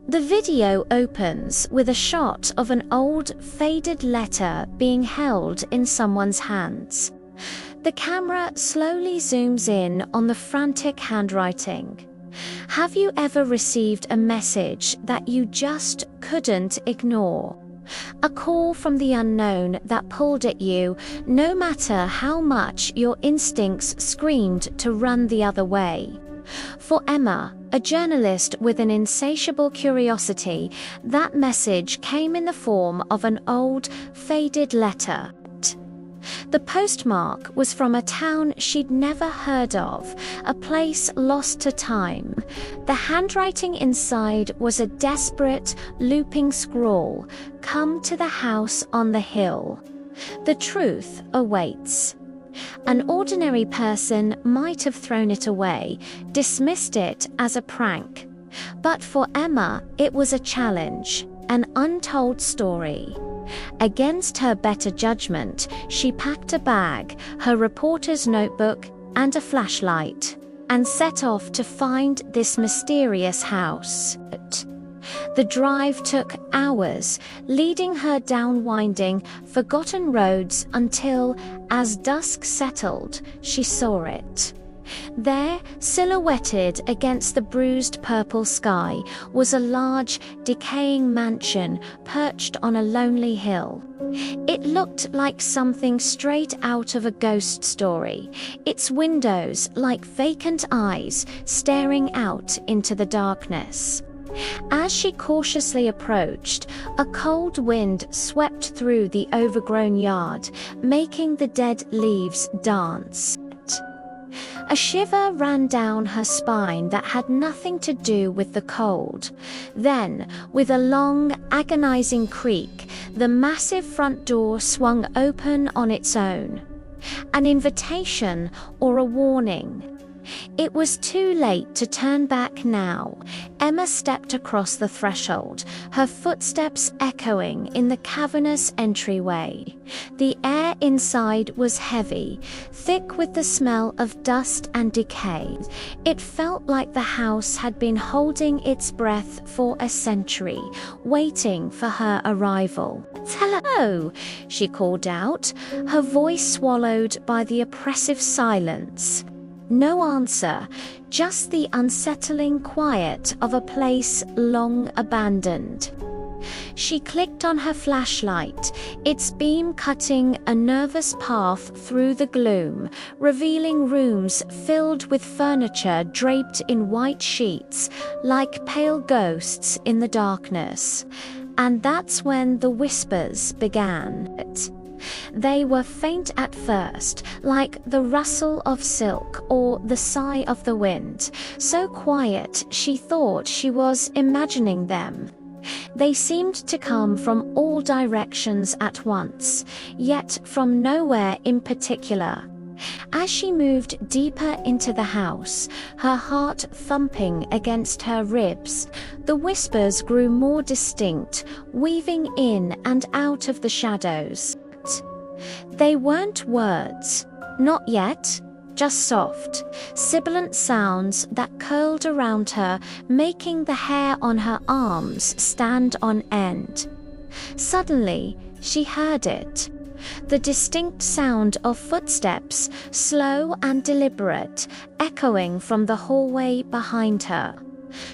The video opens with a shot of an old, faded letter being held in someone's hands. The camera slowly zooms in on the frantic handwriting. Have you ever received a message that you just couldn't ignore? A call from the unknown that pulled at you, no matter how much your instincts screamed to run the other way. For Emma, a journalist with an insatiable curiosity, that message came in the form of an old, faded letter. The postmark was from a town she'd never heard of, a place lost to time. The handwriting inside was a desperate, looping scrawl, "Come to the house on the hill. The truth awaits." An ordinary person might have thrown it away, dismissed it as a prank. But for Emma, it was a challenge, an untold story. Against her better judgment, she packed a bag, her reporter's notebook, and a flashlight, and set off to find this mysterious house. The drive took hours, leading her down winding, forgotten roads until, as dusk settled, she saw it. There, silhouetted against the bruised purple sky, was a large, decaying mansion perched on a lonely hill. It looked like something straight out of a ghost story, its windows like vacant eyes staring out into the darkness. As she cautiously approached, a cold wind swept through the overgrown yard, making the dead leaves dance. A shiver ran down her spine that had nothing to do with the cold. Then, with a long, agonizing creak, the massive front door swung open on its own. An invitation or a warning. It was too late to turn back now. Emma stepped across the threshold, her footsteps echoing in the cavernous entryway. The air inside was heavy, thick with the smell of dust and decay. It felt like the house had been holding its breath for a century, waiting for her arrival. "Hello," she called out, her voice swallowed by the oppressive silence. No answer, just the unsettling quiet of a place long abandoned. She clicked on her flashlight, its beam cutting a nervous path through the gloom, revealing rooms filled with furniture draped in white sheets, like pale ghosts in the darkness. And that's when the whispers began. They were faint at first, like the rustle of silk or the sigh of the wind, so quiet she thought she was imagining them. They seemed to come from all directions at once, yet from nowhere in particular. As she moved deeper into the house, her heart thumping against her ribs, the whispers grew more distinct, weaving in and out of the shadows. They weren't words, not yet, just soft, sibilant sounds that curled around her, making the hair on her arms stand on end. Suddenly, she heard it. The distinct sound of footsteps, slow and deliberate, echoing from the hallway behind her.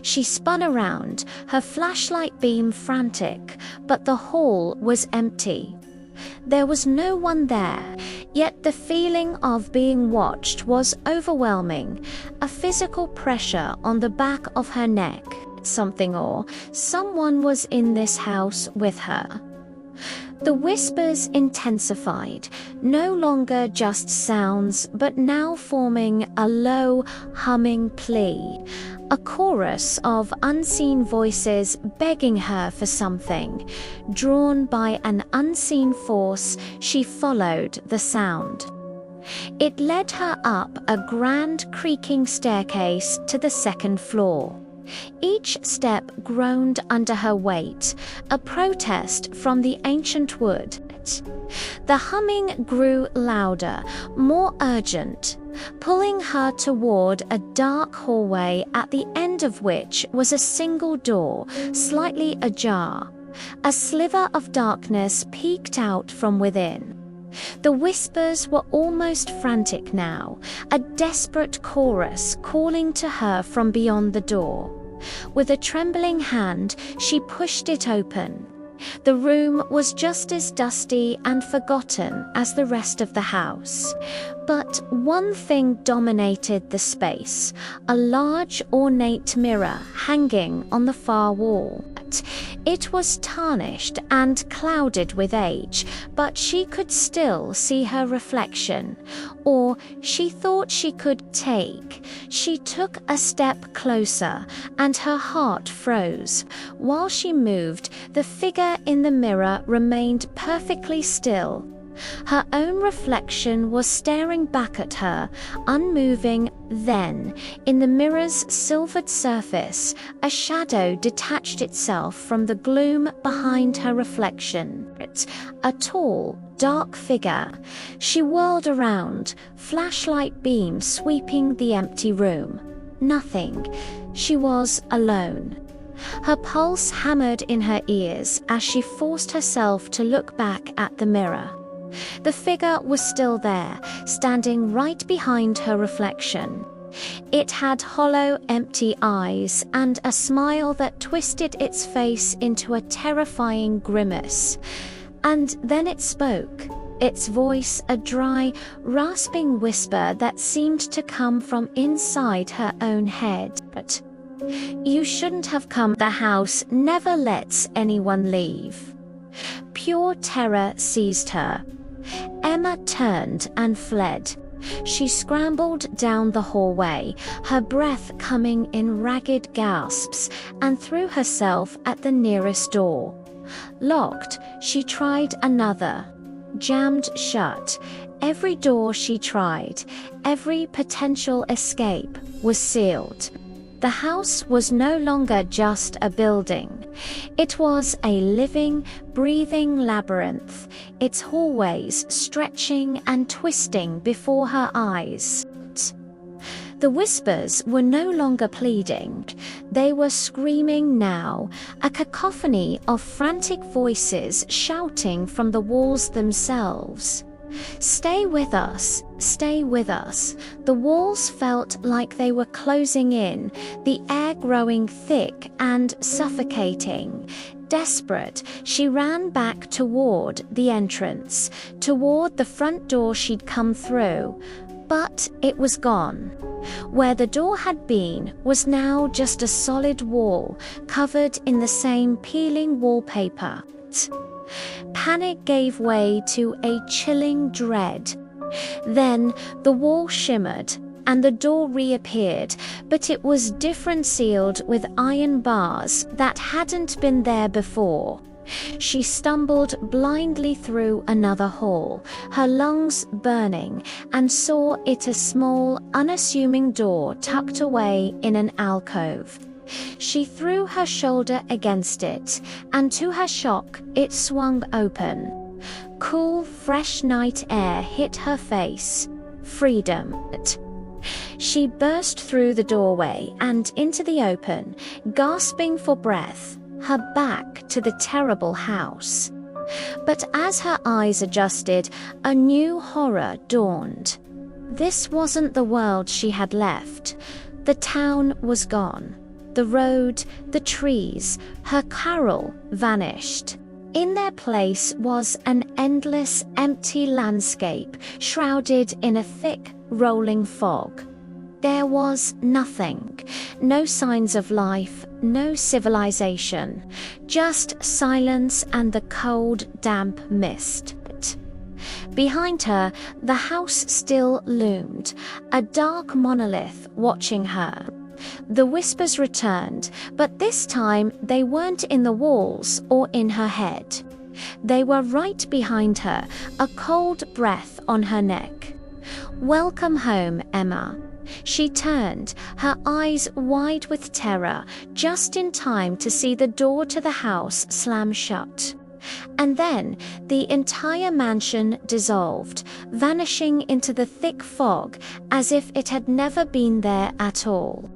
She spun around, her flashlight beam frantic, but the hall was empty. There was no one there, yet the feeling of being watched was overwhelming, a physical pressure on the back of her neck. Something or someone was in this house with her. The whispers intensified, no longer just sounds, but now forming a low, humming plea, a chorus of unseen voices begging her for something. Drawn by an unseen force, she followed the sound. It led her up a grand creaking staircase to the second floor. Each step groaned under her weight, a protest from the ancient wood. The humming grew louder, more urgent, pulling her toward a dark hallway at the end of which was a single door, slightly ajar. A sliver of darkness peeked out from within. The whispers were almost frantic now, a desperate chorus calling to her from beyond the door. With a trembling hand, she pushed it open. The room was just as dusty and forgotten as the rest of the house. But one thing dominated the space, a large ornate mirror hanging on the far wall. It was tarnished and clouded with age, but she could still see her reflection, or she thought she could take. She took a step closer, and her heart froze. While she moved, the figure in the mirror remained perfectly still. Her own reflection was staring back at her, unmoving. Then, in the mirror's silvered surface, a shadow detached itself from the gloom behind her reflection. A tall, dark figure. She whirled around, flashlight beam sweeping the empty room. Nothing. She was alone. Her pulse hammered in her ears as she forced herself to look back at the mirror. The figure was still there, standing right behind her reflection. It had hollow, empty eyes and a smile that twisted its face into a terrifying grimace. And then it spoke, its voice a dry, rasping whisper that seemed to come from inside her own head. But you shouldn't have come. The house never lets anyone leave. Pure terror seized her. Emma turned and fled. She scrambled down the hallway, her breath coming in ragged gasps, and threw herself at the nearest door. Locked, she tried another. Jammed shut. Every door she tried, every potential escape, was sealed. The house was no longer just a building. It was a living, breathing labyrinth, its hallways stretching and twisting before her eyes. The whispers were no longer pleading. They were screaming now, a cacophony of frantic voices shouting from the walls themselves. Stay with us, stay with us. The walls felt like they were closing in, the air growing thick and suffocating. Desperate, she ran back toward the entrance, toward the front door she'd come through. But it was gone. Where the door had been was now just a solid wall, covered in the same peeling wallpaper. Panic gave way to a chilling dread. Then the wall shimmered and the door reappeared, but it was different, sealed with iron bars that hadn't been there before. She stumbled blindly through another hall, her lungs burning, and saw it a small, unassuming door tucked away in an alcove. She threw her shoulder against it, and to her shock, it swung open. Cool, fresh night air hit her face. Freedom. She burst through the doorway and into the open, gasping for breath, her back to the terrible house. But as her eyes adjusted, a new horror dawned. This wasn't the world she had left. The town was gone. The road, the trees, her carol vanished. In their place was an endless, empty landscape, shrouded in a thick, rolling fog. There was nothing, no signs of life, no civilization, just silence and the cold, damp mist. Behind her, the house still loomed, a dark monolith watching her. The whispers returned, but this time they weren't in the walls or in her head. They were right behind her, a cold breath on her neck. "Welcome home, Emma." She turned, her eyes wide with terror, just in time to see the door to the house slam shut. And then the entire mansion dissolved, vanishing into the thick fog as if it had never been there at all.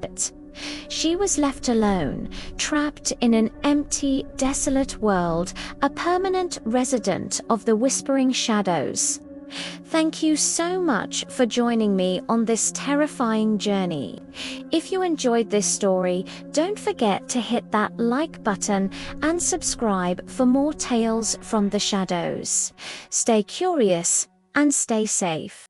She was left alone, trapped in an empty, desolate world, a permanent resident of the Whispering Shadows. Thank you so much for joining me on this terrifying journey. If you enjoyed this story, don't forget to hit that like button and subscribe for more tales from the shadows. Stay curious and stay safe.